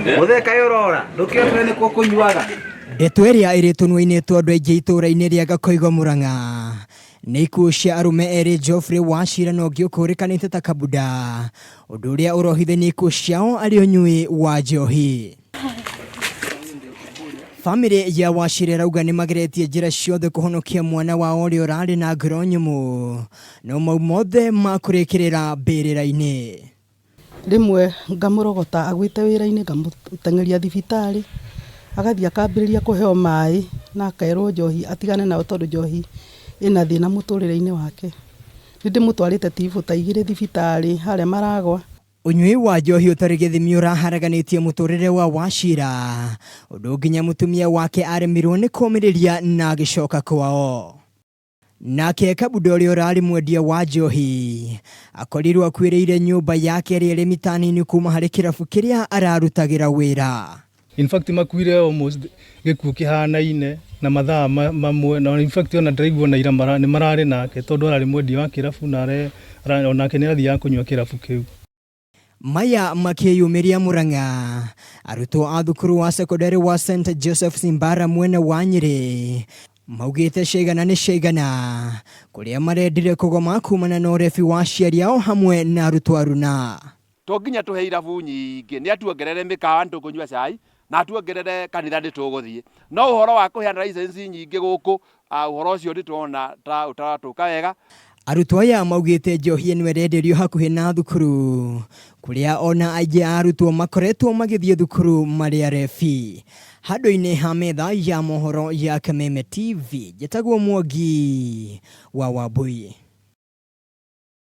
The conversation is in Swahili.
Mutheka yorora ndukio ni kukunyuaga ndeto iria iri tunua-ini twa andu aingi itura-ini ria Gakoigo Murang'a ni ikuo cia arume eri Geoffrey Wachira na ungi ukurikanite ta Kabuda, undu uria urohithania ikuo ciao ari unyui wa njohi. Family ya Wachira rauga ni mageretie njira ciothe kuhonokia mwana wao uria urari na ngoro nyumu, no mau mothe makurikirira mbirira-ini. Rimwe ngamurogota agwite wira-ini ngamutengeria thibitari, agathia akambiriria kuheo mai na akairwo njohi atigane na tondu njohi ina thina muturire-ini wake. Ndimutwarite tibu ta igiri thibitari haria maragwa. Unyui wa njohi utari githimi uraharaganitie muturire wa Wachira, undu nginya mutumia wake aremirwo ni kumiriria na agicoka kwao. Nake Kabuda uria urari mwendia wa njohi akorirwo akwiriire nyumba yake iri iri mitanini kuma hari kirabu kiria ararutagira wira. In fact makuire almost gikuo kihanaine na mathaa mamwe, na in fact ona ndiraigua na ira ni marari nake tondu arari mwendia wa kirabu na onake ni athia kunywa kirabu kiu. Maya makiyumiria Murang'a, arutwo a thukuru wa secondary wa St Joseph Simbara mwena wa Nyeri maugite ciigana ni ciigana kuria marendire kugoma kumana na urebi wa aciari ao hamwe na arutwo aruna. To nginya tuhe irabu nyingi ni atuongerere mikawa ntukunyua cai na atuongerere kanitha ndituguthie, no uhoro wa kuheana license nyingi guku uhoro ucio nditwona ta utaratuka wega. Arutwo aya maugite njohi ni werenderio hakuhi na thukuru kuria ona aingi arutwo makoretwo magithie thukuru mari arebi. Handu-ini ha metha ya mohoro ya Kameme TV, njitagwo Mwangi wa Wambui.